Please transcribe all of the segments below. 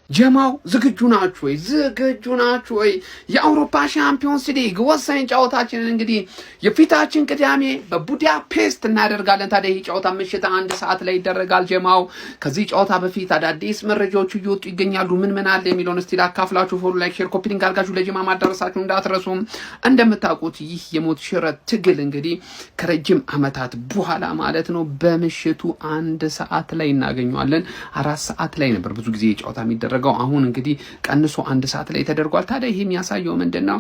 ጀማው ዝግጁ ናችሁ ወይ? ዝግጁ ናችሁ ወይ? የአውሮፓ ሻምፒዮንስ ሊግ ወሳኝ ጨዋታችንን እንግዲህ የፊታችን ቅዳሜ በቡዳፔስት እናደርጋለን። ታዲያ ይህ ጨዋታ ምሽት 1 ሰዓት ላይ ይደረጋል። ጀማው ከዚህ ጨዋታ በፊት አዳዲስ መረጃዎች እየወጡ ይገኛሉ። ምን አለ የሚለውን እስቲ ላካፍላችሁ። ፎሎ፣ ላይክ፣ ሼር፣ ኮፒ ሊንክ አድርጋችሁ ለጀማ ማዳረሳችሁ እንዳትረሱ። እንደምታውቁት ይህ የሞት ሽረት ትግል እንግዲህ ከረጅም ዓመታት በኋላ ማለት ነው በምሽቱ 1 ሰዓት ላይ እናገኘዋለን። 4 ሰዓት ላይ ነበር ብዙ ጊዜ ጨዋታ የሚደረገው። አሁን እንግዲህ ቀንሶ 1 ሰዓት ላይ ተደርጓል። ታዲያ ይሄ የሚያሳየው ምንድነው?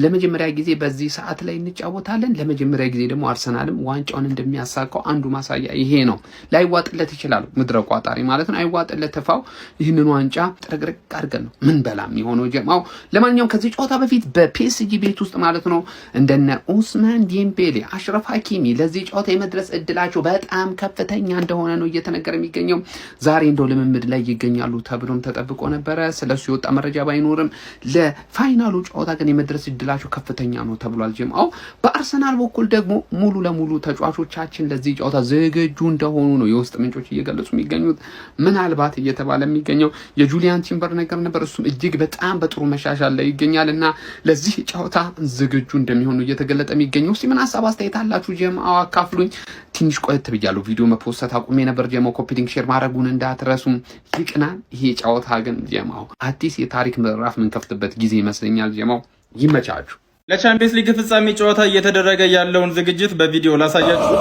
ለመጀመሪያ ጊዜ በዚህ ሰዓት ላይ እንጫወታለን። ለመጀመሪያ ጊዜ ደግሞ አርሰናልም ዋንጫውን እንደሚያሳካው አንዱ ማሳያ ይሄ ነው። ላይዋጥለት ይችላል፣ ምድረ ቋጣሪ ማለት ነው። አይዋጥለት ተፋው ይህንን ዋንጫ ጥርግርግ አድርገን ነው ምን በላም የሆነው ጀማው። ለማንኛውም ከዚህ ጨዋታ በፊት በፒኤስጂ ቤት ውስጥ ማለት ነው እንደነ ኡስማን ዴምቤሌ፣ አሽረፍ ሀኪሚ ለዚህ ጨዋታ የመድረስ እድላቸው በጣም ከፍተኛ እንደሆነ ነው እየተነገረ የሚገኘው። ዛሬ እንደው ልምምድ ላይ ይገኛሉ ተብሎም ተጠብቆ ነበረ። ስለሱ የወጣ መረጃ ባይኖርም ለፋይናሉ ጨዋታ ግን የመድረስ እድላቸው ከፍተኛ ነው ተብሏል ጀማው። በአርሰናል በኩል ደግሞ ሙሉ ለሙሉ ተጫዋቾቻችን ለዚህ ጨዋታ ዝግጁ እንደሆኑ ነው የውስጥ ምንጮች እየገለጹ የሚገኙት። ምናልባት እየተባለ የሚገኘው የጁሊያን ቲምበር ነገር ነበር። እሱም እጅግ በጣም በጥሩ መሻሻል ላይ ይገኛልና ለዚህ ጨዋታ ዝግጁ እንደሚሆኑ እየተገለጠ የሚገኘው። እስቲ ምን ሀሳብ አስተያየት አላችሁ ጀማው? አካፍሉኝ። ትንሽ ቆየት ብያለሁ፣ ቪዲዮ መፖስት አቁሜ ነበር ጀማው። ኮፒ ሊንክ ሼር ማድረጉን እንዳትረሱም። ይቅናል ይሄ ጨዋታ ግን ጀማው አዲስ የታሪክ ምዕራፍ የምንከፍትበት ጊዜ ይመስለኛል ጀማው። ይመቻችሁ። ለቻምፒየንስ ሊግ ፍጻሜ ጨዋታ እየተደረገ ያለውን ዝግጅት በቪዲዮ ላሳያችሁ።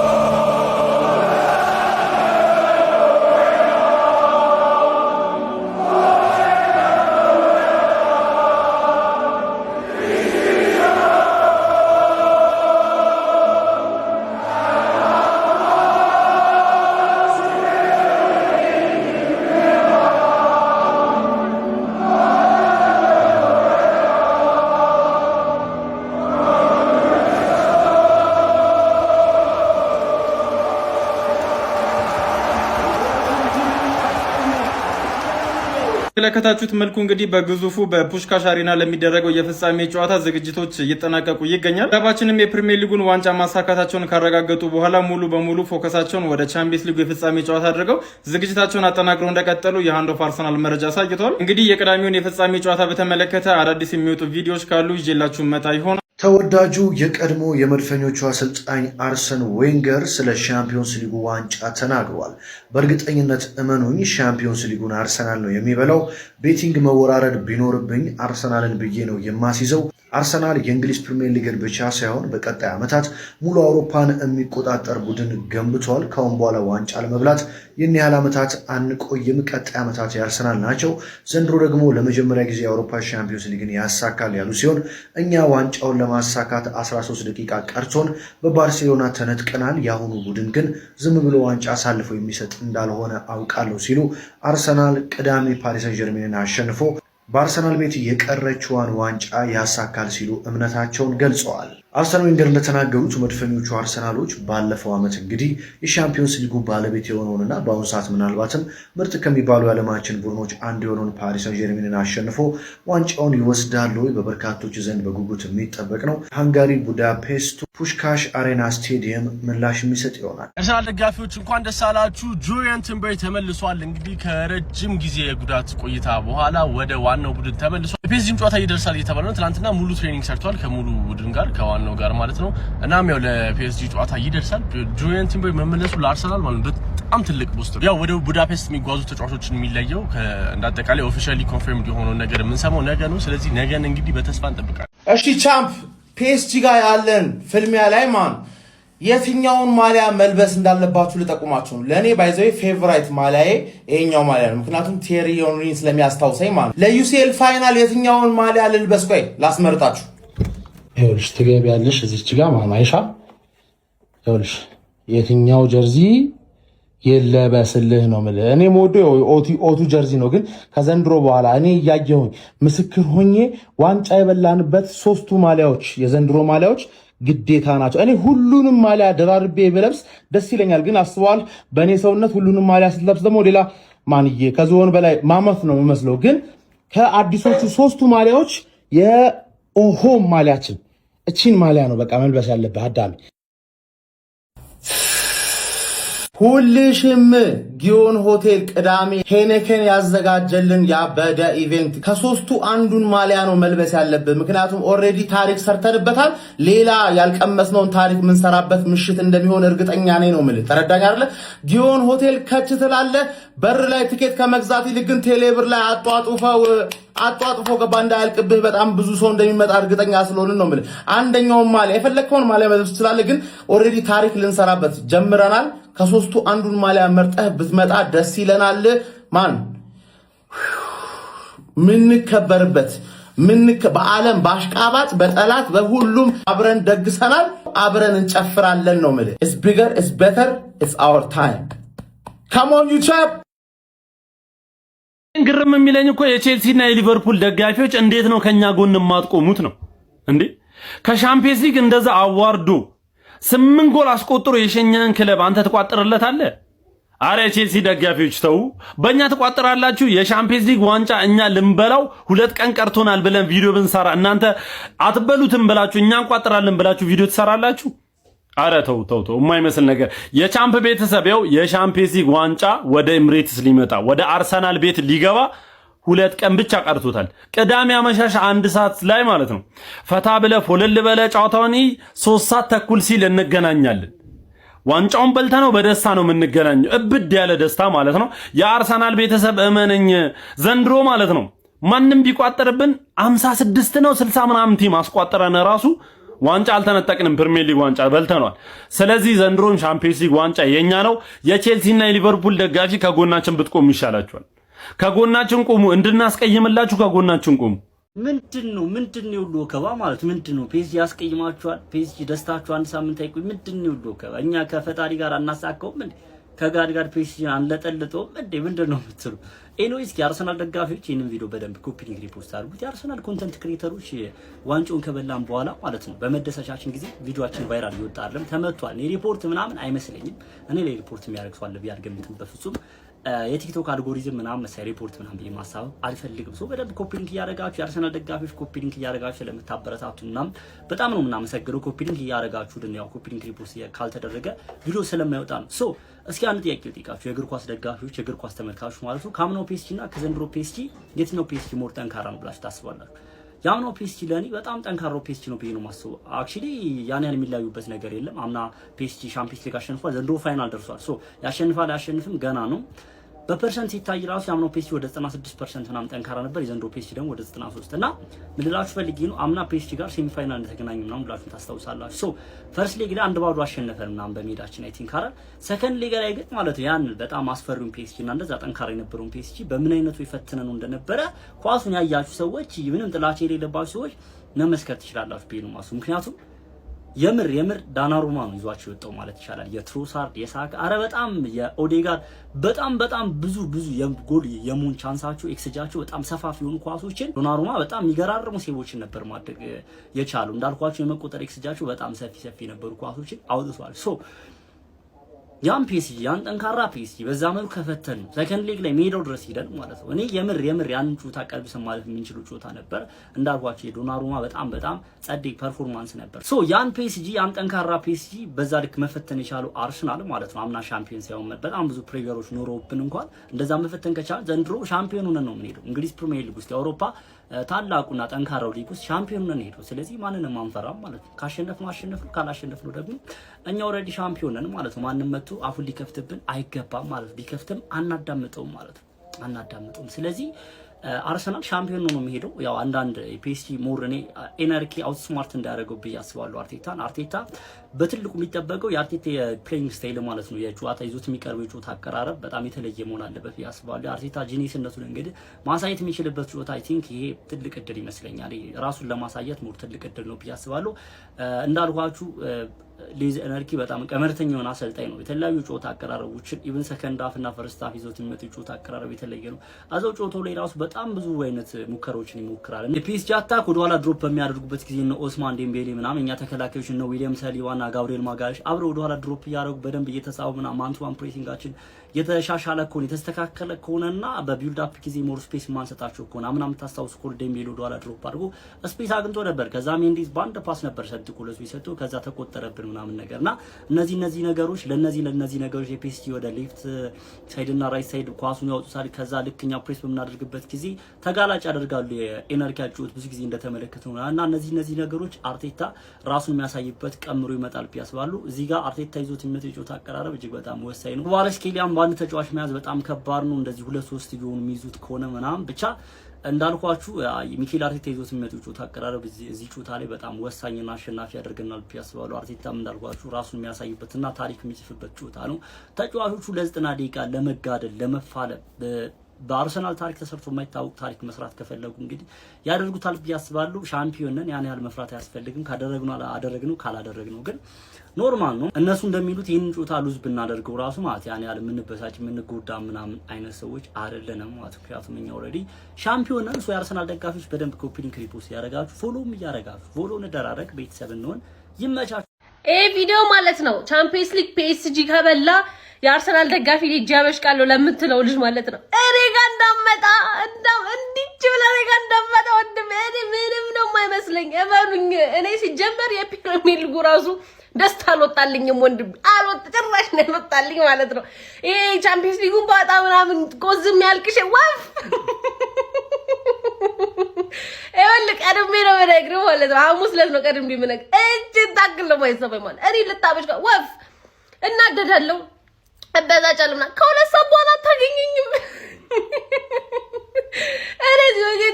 ለከታችሁት መልኩ እንግዲህ በግዙፉ በፑሽካሽ አሪና ለሚደረገው የፍጻሜ ጨዋታ ዝግጅቶች እየተጠናቀቁ ይገኛል። ክለባችንም የፕሪሚየር ሊጉን ዋንጫ ማሳካታቸውን ካረጋገጡ በኋላ ሙሉ በሙሉ ፎከሳቸውን ወደ ቻምፒየንስ ሊጉ የፍጻሜ ጨዋታ አድርገው ዝግጅታቸውን አጠናክረው እንደቀጠሉ የሃንድ ኦፍ አርሰናል መረጃ አሳይቷል። እንግዲህ የቅዳሜውን የፍጻሜ ጨዋታ በተመለከተ አዳዲስ የሚወጡ ቪዲዮዎች ካሉ ይዤላችሁ መጣ ይሆናል። ተወዳጁ የቀድሞ የመድፈኞቹ አሰልጣኝ አርሰን ዌንገር ስለ ሻምፒዮንስ ሊጉ ዋንጫ ተናግሯል። በእርግጠኝነት እመኑኝ ሻምፒዮንስ ሊጉን አርሰናል ነው የሚበላው። ቤቲንግ መወራረድ ቢኖርብኝ አርሰናልን ብዬ ነው የማስይዘው። አርሰናል የእንግሊዝ ፕሪሚየር ሊግን ብቻ ሳይሆን በቀጣይ ዓመታት ሙሉ አውሮፓን የሚቆጣጠር ቡድን ገንብቷል። ካሁን በኋላ ዋንጫ ለመብላት ይህን ያህል ዓመታት አንቆይም። ቀጣይ ዓመታት የአርሰናል ናቸው። ዘንድሮ ደግሞ ለመጀመሪያ ጊዜ የአውሮፓ ሻምፒዮንስ ሊግን ያሳካል ያሉ ሲሆን እኛ ዋንጫውን ለማሳካት 13 ደቂቃ ቀርቶን በባርሴሎና ተነጥቀናል። የአሁኑ ቡድን ግን ዝም ብሎ ዋንጫ አሳልፎ የሚሰጥ እንዳልሆነ አውቃለሁ ሲሉ አርሰናል ቅዳሜ ፓሪስ ሰን ጀርሜንን አሸንፎ በአርሰናል ቤት የቀረችዋን ዋንጫ ያሳካል ሲሉ እምነታቸውን ገልጸዋል። አርሰን ዌንገር እንደተናገሩት መድፈኞቹ አርሰናሎች ባለፈው ዓመት እንግዲህ የሻምፒዮንስ ሊጉ ባለቤት የሆነውንና በአሁኑ ሰዓት ምናልባትም ምርጥ ከሚባሉ የዓለማችን ቡድኖች አንዱ የሆነውን ፓሪስ ሰን ጀርሜንን አሸንፎ ዋንጫውን ይወስዳሉ በበርካቶች ዘንድ በጉጉት የሚጠበቅ ነው። ሃንጋሪ ቡዳፔስቱ ፑሽካሽ አሬና ስቴዲየም ምላሽ የሚሰጥ ይሆናል። አርሰናል ደጋፊዎች እንኳን ደስ አላችሁ። ጁሊያን ቲምበር ተመልሷል። እንግዲህ ከረጅም ጊዜ የጉዳት ቆይታ በኋላ ወደ ዋናው ቡድን ተመልሷል። ፒኤስጂም ጨዋታ ይደርሳል እየተባለ ነው። ትናንትና ሙሉ ትሬኒንግ ሰርቷል ከሙሉ ቡድን ጋር ከዋናው ጋር ማለት ነው። እናም ያው ለፒኤስጂ ጨዋታ ይደርሳል። ጁሊያን ቲምበር መመለሱ ለአርሰናል ማለት በጣም ትልቅ ቡስት ነው። ያው ወደ ቡዳፔስት የሚጓዙ ተጫዋቾችን የሚለየው እንዳጠቃላይ ኦፊሻሊ ኮንፈርምድ የሆነው ነገር የምንሰማው ነገ ነው። ስለዚህ ነገን እንግዲህ በተስፋ እንጠብቃለን። እሺ ቻምፕ ፒኤስጂ ጋር ያለን ፍልሚያ ላይ ማን የትኛውን ማሊያ መልበስ እንዳለባችሁ ልጠቁማችሁ ነው። ለእኔ ባይዘዌ ፌቨራይት ማሊያዬ ይሄኛው ማሊያ ነው። ምክንያቱም ቴሪ ኦንሪን ስለሚያስታውሰኝ ማለት ለዩሲኤል ፋይናል የትኛውን ማሊያ ልልበስ? ቆይ ላስመርጣችሁ። ይኸውልሽ ትገቢያለሽ እዚች ጋር ማማይሻ ይኸውልሽ የትኛው ጀርዚ የለበስልህ ነው የምልህ። እኔ የምወደው ኦቱ ጀርዚ ነው፣ ግን ከዘንድሮ በኋላ እኔ እያየሁኝ ምስክር ሆኜ ዋንጫ የበላንበት 3ቱ ማሊያዎች የዘንድሮ ማሊያዎች ግዴታ ናቸው። እኔ ሁሉንም ማሊያ ደራርቤ ብለብስ ደስ ይለኛል፣ ግን አስበዋል በእኔ ሰውነት ሁሉንም ማሊያ ስትለብስ ደግሞ ሌላ ማንዬ ከዝሆን በላይ ማመት ነው የምመስለው። ግን ከአዲሶቹ 3ቱ ማሊያዎች የሆም ማሊያችን እቺን ማሊያ ነው በቃ መልበስ ያለብህ አዳሚ። ሁልሽም ጊዮን ሆቴል ቅዳሜ ሄነከን ያዘጋጀልን ያበደ ኢቨንት ከሶስቱ አንዱን ማሊያ ነው መልበስ ያለብን። ምክንያቱም ኦሬዲ ታሪክ ሰርተንበታል። ሌላ ያልቀመስነውን ታሪክ ምንሰራበት ምሽት እንደሚሆን እርግጠኛ ነኝ ነው ማለት ተረዳኝ አይደለ? ጊዮን ሆቴል ከች ትላለ። በር ላይ ትኬት ከመግዛት ይልቅ ግን ቴሌብር ላይ አጧጥፎ ገባ እንዳያልቅብህ በጣም ብዙ ሰው እንደሚመጣ እርግጠኛ ስለሆነ ነው ማለት። አንደኛውን ማሊያ የፈለከውን ማሊያ መልበስ ትችላለህ። ግን ኦሬዲ ታሪክ ልንሰራበት ጀምረናል። ከሶስቱ አንዱን ማሊያ መርጠህ ብትመጣ ደስ ይለናል። ማን ምንከበርበት በዓለም ባሽቃባጭ በጠላት በሁሉም አብረን ደግሰናል፣ አብረን እንጨፍራለን ነው ማለት። it's bigger it's better it's our time come on you chap። ግርም የሚለኝ እኮ የቼልሲ እና የሊቨርፑል ደጋፊዎች እንዴት ነው ከኛ ጎን የማትቆሙት ነው እንዴ? ከሻምፒየንስ ሊግ እንደዛ አዋርዶ 8 ጎል አስቆጥሮ የሸኛን ክለብ አንተ ተቋጥረለታለህ? አረ የቼልሲ ደጋፊዎች ተው፣ በእኛ ተቋጥራላችሁ። የሻምፒየንስ ሊግ ዋንጫ እኛ ልንበላው 2 ቀን ቀርቶናል ብለን ቪዲዮ ብንሰራ እናንተ አትበሉትም ብላችሁ እኛ እንቋጥራለን ብላችሁ ቪዲዮ ትሰራላችሁ? አረ ተው የማይመስል ነገር። የቻምፕ ቤተሰብ ያው የሻምፒየንስ ሊግ ዋንጫ ወደ ኤምሬትስ ሊመጣ ወደ አርሰናል ቤት ሊገባ 2 ቀን ብቻ ቀርቶታል። ቅዳሜ አመሻሽ 1 ሰዓት ላይ ማለት ነው። ፈታ ብለ ፎለል በለ ጫውታውን 3 ሰዓት ተኩል ሲል እንገናኛለን። ዋንጫውን በልተነው በደስታ ነው የምንገናኘው። እብድ ያለ ደስታ ማለት ነው። የአርሰናል ቤተሰብ እመነኝ ዘንድሮ ማለት ነው ማንም ቢቋጠርብን 56 ነው 60 ምናምን ቲም አስቋጠረን ራሱ ዋንጫ አልተነጠቅንም። ፕሪሚየር ሊግ ዋንጫ በልተናል። ስለዚህ ዘንድሮም ሻምፒየንስ ሊግ ዋንጫ የኛ ነው። የቼልሲና የሊቨርፑል ደጋፊ ከጎናችን ብትቆሙ ይሻላችኋል። ከጎናችን ቆሙ፣ እንድናስቀይምላችሁ ከጎናችን ቆሙ። ምንድነው ሁሉ ወከባ ማለት ምንድነው? ፔስጂ ያስቀይማችኋል። ፔስጂ ደስታችሁ 1 ሳምንት አይቆይ። ምንድነው ሁሉ ወከባ? እኛ ከፈጣሪ ጋር አናሳከውም እንዴ? ከጋር ፔስጂ አንለጠልጠውም እንዴ? ምንድነው የምትሉ? ኤኒዌይስ የአርሰናል ደጋፊዎች ይሄንን ቪዲዮ በደንብ ኮፒ ሊንክ ሪፖስት አድርጉት። የአርሰናል ኮንተንት ክሬተሮች ዋንጫውን ከበላን በኋላ ማለት ነው በመደሰቻችን ጊዜ ቪዲዮአችን ቫይራል ይወጣልን ተመቷል። ሪፖርት ምናምን አይመስለኝም። እኔ ላይ ሪፖርት የሚያደርግ ሰው አለ ብዬ አልገምትም በፍጹም። የቲክቶክ አልጎሪዝም ምናምን መሳይ ሪፖርት ምናምን ብዬ ማሳብ አልፈልግም። ሶ በደንብ ኮፒ ሊንክ እያደረጋችሁ የአርሰናል ደጋፊዎች ኮፒ ሊንክ እያደረጋችሁ ለምታበረታቱና በጣም ነው የምናመሰግነው። ኮፒ ሊንክ እያደረጋችሁ ግን ያው ኮፒ ሊንክ ሪፖርት ካልተደረገ ቪዲዮ ስለማይወጣ ነው። ሶ እስኪ አንድ ጥያቄ ልጠይቃችሁ የእግር ኳስ ደጋፊዎች የእግር ኳስ ተመልካቾች ማለት ነው። ካምናው ፔስጂ እና ከዘንድሮ ፔስጂ የትኛው ፔስጂ ሞር ጠንካራ ነው ብላችሁ ታስባላችሁ? ያምናው ፔስጂ ለኔ በጣም ጠንካራው ፔስጂ ነው ብዬ ነው የማስበው። አክቹሊ ያን ያህል የሚለያዩበት ነገር የለም። አምና ፔስጂ ሻምፒየንስ ሊግ አሸንፏል፣ ዘንድሮ ፋይናል ደርሷል። ሶ ያሸንፋል አያሸንፍም ገና ነው። በፐርሰንት ሲታይ ራሱ ያምናው ፔስጂ ወደ 96% ምናምን ጠንካራ ነበር። የዘንድሮ ፔስጂ ደግሞ ወደ 93 እና ምን ልላችሁ ፈልጌ ነው አምና ፔስጂ ጋር ሴሚ ፋይናል እንደተገናኙ ምናምን ብላችሁ ታስታውሳላችሁ። ሶ ፈርስት ሊግ ላይ 1-2 አሸነፈን ምናምን በሜዳችን አይ ቲንክ አረ ሰከንድ ሊግ ላይ ግን ማለት ያን በጣም አስፈሪውን ፔስጂ እና እንደዛ ጠንካራ የነበረውን ፔስጂ በምን አይነቱ የፈተነን እንደነበረ ኳሱን ያያችሁ ሰዎች ምንም ጥላቻ የሌለባችሁ ሰዎች መመስከር ትችላላችሁ ብዬ ነው የማስበው። ምክንያቱም የምር ዳናሩማ ነው ይዟቸው የወጣው ማለት ይቻላል። የትሮሳርድ የሳካ አረ በጣም የኦዴጋር በጣም ብዙ የጎል የሙን ቻንሳቸው ኤክስጃቸው በጣም ሰፋፊ የሆኑ ኳሶችን ዶናሩማ በጣም የሚገራርሙ ሴቦችን ነበር ማድረግ የቻሉ። እንዳልኳቸው የመቆጠር ኤክስጃቸው በጣም ሰፊ የነበሩ ኳሶችን አውጥቷል። ሶ ያን ፔስጂ ያን ጠንካራ ፔስጂ በዛ መልኩ ከፈተን ሰከንድ ሊግ ላይ ሜዳው ድረስ ሄደን ማለት ነው። እኔ የምር ያን ጩታ ቀልብሰን ማለት የምንችለው ጩታ ነበር። እንዳልኳቸው የዶናሩማ በጣም ጸደይ ፐርፎርማንስ ነበር። ሶ ያን ፔስጂ ያን ጠንካራ ፔስጂ በዛ ልክ መፈተን የቻለው አርሰናል ማለት ነው። አምና ሻምፒዮንስ ያው በጣም ብዙ ፕሬገሮች ኖሮብን እንኳን እንደዛ መፈተን ከቻለ ዘንድሮ ሻምፒዮን ሆነን ነው የምንሄደው። እንግሊዝ ፕሪሚየር ሊግ ውስጥ የአውሮፓ ታላቁና ጠንካራው ሊግ ውስጥ ሻምፒዮን ነን ሄደው። ስለዚህ ማንንም አንፈራም ማለት ነው። ካሸነፍን አሸነፍን፣ ካላሸነፍን ደግሞ እኛ ኦልሬዲ ሻምፒዮን ነን ማለት ነው። ማንንም መጥቶ አፉን ሊከፍትብን አይገባም ማለት ነው። ቢከፍትም አናዳምጠውም ማለት ነው። አናዳምጠውም። ስለዚህ አርሰናል ሻምፒዮን ነው የሚሄደው። ያው አንዳንድ ፒኤስጂ ሞር እኔ ኤነርጂ አውት ስማርት እንዳያደርገው ብዬ አስባለሁ። አርቴታ በትልቁ የሚጠበቀው የአርቴታ የፕሌይንግ ስታይል ማለት ነው። የጨዋታ ይዞት የሚቀርበው የጨዋታ አቀራረብ በጣም የተለየ መሆን አለበት ብዬ አስባለሁ። አርቴታ ጂኒስነቱን እንግዲህ ማሳየት የሚችልበት ጨዋታ አይ ቲንክ ይሄ ትልቅ እድል ይመስለኛል። ራሱን ለማሳየት ሞር ትልቅ እድል ነው ብዬ አስባለሁ። እንዳልኳችሁ ሌዝ ኤነርጂ በጣም ቀመርተኛ የሆነ አሰልጣኝ ነው። የተለያዩ ጨዋታ አቀራረቦችን ኢቭን ሰከንድ ሃፍ እና ፈርስት ሃፍ ይዞት የሚመጡ ጨዋታ አቀራረብ የተለየ ነው። አዛው ጨዋታው ላይ ራሱ በጣም ብዙ አይነት ሙከራዎችን ይሞክራል። የፒኤስጂ አታክ ወደ ኋላ ድሮፕ በሚያደርጉበት ጊዜ ነው ኦስማን ዴምቤሌ ምናምን እኛ ተከላካዮች ነው ዊሊያም ሳሊባና ጋብሪኤል ማጋሌሽ አብረው ወደ ኋላ ድሮፕ እያደረጉ በደንብ እየተሳቡ ምናምን ማን ቱ ማን ፕሬሲንጋችን የተሻሻለ ከሆነ የተስተካከለ ከሆነና በቢልድ አፕ ጊዜ ሞር ስፔስ ማንሰጣቸው ከሆነ አምናም ታስታውስ ኮል ዴምቤሎ ወደኋላ ድሮፕ አድርጎ ስፔስ አግኝቶ ነበር። ከዛ ሜንዲስ ባንድ ፓስ ነበር ሰጥቶ ለሱ ይሰጡ ከዛ ተቆጠረብን ምናምን ነገርና እነዚህ ነገሮች ለነዚህ ነገሮች የፒኤስጂ ወደ ሌፍት ሳይድ እና ራይት ሳይድ ኳሱን ያወጡታል። ከዛ ልክኛ ፕሬስ በምናደርግበት ጊዜ ተጋላጭ ያደርጋሉ የኤነርጂ አጭውት ብዙ ጊዜ እንደተመለከተው እና እነዚህ ነገሮች አርቴታ ራሱን የሚያሳይበት ቀምሮ ይመጣል ቢያስባሉ። እዚህ ጋር አርቴታ ይዞት የሚመጣው የጨዋታ አቀራረብ እጅግ በጣም ወሳኝ ነው። ዋለስኬሊያን ባንድ ተጫዋች መያዝ በጣም ከባድ ነው። እንደዚህ 2-3 ሊሆኑ የሚይዙት ከሆነ ምናምን ብቻ እንዳልኳችሁ ሚኬል አርቴታ ይዞት የሚመጣው ጨዋታ አቀራረብ እዚህ ጨዋታ ላይ በጣም ወሳኝና አሸናፊ ያደርገናል ቢያስባሉ። አርቴታም እንዳልኳችሁ ራሱን የሚያሳይበትና ታሪክ የሚጽፍበት ጨዋታ ነው። ተጫዋቾቹ ለ90 ደቂቃ ለመጋደል ለመፋለም በአርሰናል ታሪክ ተሰርቶ የማይታወቅ ታሪክ መስራት ከፈለጉ እንግዲህ ያደርጉታል ቢያስባሉ። ሻምፒዮንን ያን ያህል መፍራት አያስፈልግም። ካደረግነው ካላደረግነው ግን ኖርማል ነው። እነሱ እንደሚሉት ይሄን ጨዋታ ሉዝ ብናደርገው ራሱ ማለት ያን ያህል የምንበሳጭ የምንጎዳ ምናምን አይነት ሰዎች አይደለንም ማለት ምክንያቱም እኛ ኦልሬዲ ሻምፒዮን ነን። የአርሰናል ደጋፊዎች በደንብ ኮፒ ሊንክ ሪፖስት ያደርጋችሁ ፎሎም እያደረጋችሁ ፎሎ እንደራረግ ቤተሰብ እንሆን ይመቻችሁ። ቪዲዮ ማለት ነው ቻምፒየንስ ሊግ ፒኤስጂ ከበላ የአርሰናል ደጋፊ ልጅ ያበሽቃለሁ ለምትለው ልጅ ማለት ነው እኔ ጋር እንዳመጣ እንዲች ብላ እኔ ጋር እንዳመጣ ወንድም እኔ ምንም ነው የማይመስለኝ። እመኑኝ እኔ ሲጀመር የፕሪሚየር ሊጉ ራሱ ደስታ አልወጣልኝም ወንድም ጭራሽ ነው ያልወጣልኝ ማለት ነው። ይሄ ቻምፒየንስ ሊጉን ባጣ ምናምን ቆዝም ያልቅሽ ወፍ ይኸውልህ ቀድሜ ነው የምነግርህ ማለት ነው። ሐሙስ ዕለት ነው ቀድሜ የምነግርህ እጅን ታክል ነው የማይሰማኝ ማለት እኔ ልታበሽ ጋር ወፍ እናደዳለሁ እበዛጫለሁና ከሁለት ሰዓት በኋላ አታገኘኝም። እኔ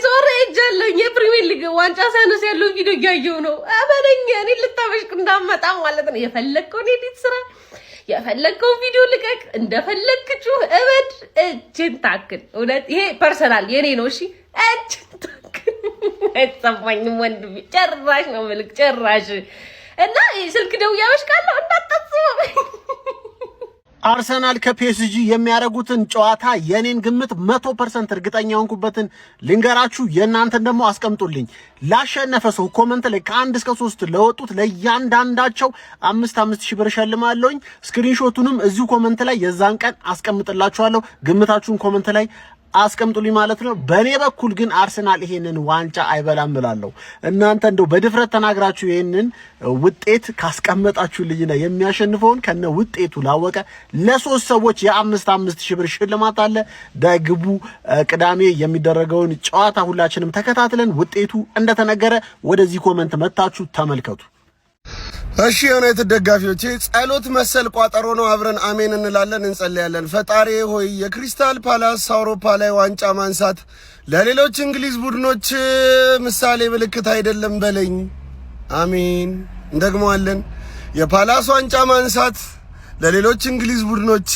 ዞሬ ሄጃለሁ የፕሪሚየር ሊግ ዋንጫ ሳይነስ ያለው ቪዲዮ እያየሁ ነው። አበለኝ እኔ ልታበሽቅ እንዳመጣ ማለት ነው። የፈለግከውን ኤዲት ስራ የፈለግከው ቪዲዮ ልቀቅ እንደፈለግክ ጩህ እበድ እጅን ታክል። እውነት ይሄ ፐርሰናል የኔ ነው እሺ። እጅን ታክል አይሰማኝም ወንድሜ ጭራሽ ነው መልክ ጭራሽ እና ስልክ ደውዬ አበሽቃለሁ እንዳታስበው። አርሰናል ከፒኤስጂ የሚያደርጉትን ጨዋታ የኔን ግምት 100% እርግጠኛ ሆንኩበትን ልንገራችሁ። የእናንተን ደግሞ አስቀምጡልኝ። ላሸነፈ ሰው ኮመንት ላይ ከ1 እስከ 3 ለወጡት ለእያንዳንዳቸው 5,000 ብር ሸልማለሁኝ። ስክሪንሾቱንም እዚሁ ኮመንት ላይ የዛን ቀን አስቀምጥላችኋለሁ። ግምታችሁን ኮመንት ላይ አስቀምጡልኝ ማለት ነው። በኔ በኩል ግን አርሰናል ይሄንን ዋንጫ አይበላም እላለሁ። እናንተ እንደው በድፍረት ተናግራችሁ ይሄንን ውጤት ካስቀመጣችሁልኝና የሚያሸንፈውን ከነ ውጤቱ ላወቀ ለ3 ሰዎች የ5,000 ብር ሽልማት አለ። ደግቡ ቅዳሜ የሚደረገውን ጨዋታ ሁላችንም ተከታትለን ውጤቱ እንደተነገረ ወደዚህ ኮመንት መታችሁ ተመልከቱ። እሺ የዩናይትድ ደጋፊዎች ጸሎት መሰል ቋጠሮ ነው። አብረን አሜን እንላለን እንጸልያለን። ፈጣሪ ሆይ የክሪስታል ፓላስ አውሮፓ ላይ ዋንጫ ማንሳት ለሌሎች እንግሊዝ ቡድኖች ምሳሌ ምልክት አይደለም በለኝ። አሜን። እንደግመዋለን። የፓላስ ዋንጫ ማንሳት ለሌሎች እንግሊዝ ቡድኖች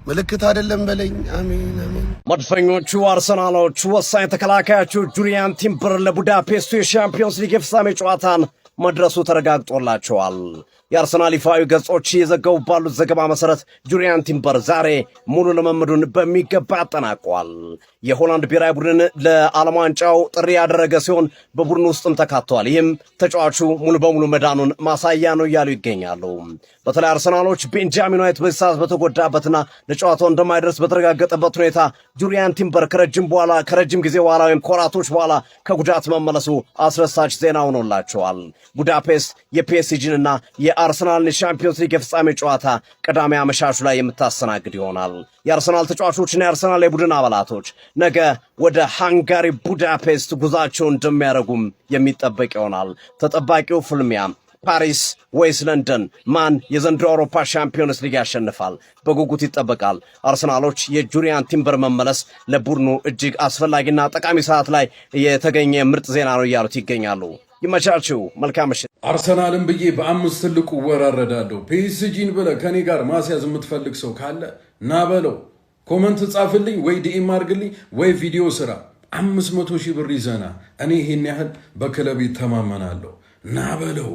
ምልክት አይደለም በለኝ። አሜን አሜን። መድፈኞቹ አርሰናሎቹ ወሳኝ ተከላካያቸው ጁሪያን ቲምበር ለቡዳፔስቱ የሻምፒዮንስ ሊግ የፍጻሜ ጨዋታን መድረሱ ተረጋግጦላቸዋል። የአርሰናል ይፋዊ ገጾች የዘገቡ ባሉት ዘገባ መሰረት ጁሪያን ቲምበር ዛሬ ሙሉ ልምምዱን በሚገባ አጠናቋል። የሆላንድ ብሔራዊ ቡድን ለዓለም ዋንጫው ጥሪ ያደረገ ሲሆን በቡድኑ ውስጥም ተካቷል። ይህም ተጫዋቹ ሙሉ በሙሉ መዳኑን ማሳያ ነው እያሉ ይገኛሉ። በተለይ አርሰናሎች ቤንጃሚን ዋይት በዚህ ሰዓት በተጎዳበትና ለጨዋታው እንደማይደርስ በተረጋገጠበት ሁኔታ ጁሪያን ቲምበር ከረጅም ጊዜ በኋላ ወይም ከወራቶች በኋላ ከጉዳት መመለሱ አስደሳች ዜና ሆኖላቸዋል። ቡዳፔስት የፒኤስጂንና የአርሰናልን የሻምፒዮንስ ሊግ የፍጻሜ ጨዋታ ቅዳሜ አመሻሹ ላይ የምታስተናግድ ይሆናል። የአርሰናል ተጫዋቾችና የአርሰናል የቡድን አባላቶች ነገ ወደ ሃንጋሪ ቡዳፔስት ጉዟቸውን እንደሚያደርጉም የሚጠበቅ ይሆናል። ተጠባቂው ፍልሚያ ፓሪስ ወይስ ለንደን? ማን የዘንድሮ አውሮፓ ሻምፒዮንስ ሊግ ያሸንፋል? በጉጉት ይጠበቃል። አርሰናሎች የጁሪያን ቲምበር መመለስ ለቡድኑ እጅግ አስፈላጊና ጠቃሚ ሰዓት ላይ የተገኘ ምርጥ ዜና ነው እያሉት ይገኛሉ። ይመቻችሁ። መልካም ምሽት። አርሰናልን ብዬ በ5 ትልቁ ወራረዳለሁ። ፒኤስጂን ብለህ ከኔ ጋር ማስያዝ የምትፈልግ ሰው ካለ ና በለው። ኮመንት ጻፍልኝ ወይ ዲኤም አድርግልኝ ወይ ቪዲዮ ስራ። 500,000 ብር ይዘና እኔ ይሄን ያህል በክለብ ተማመናለሁ። ና በለው።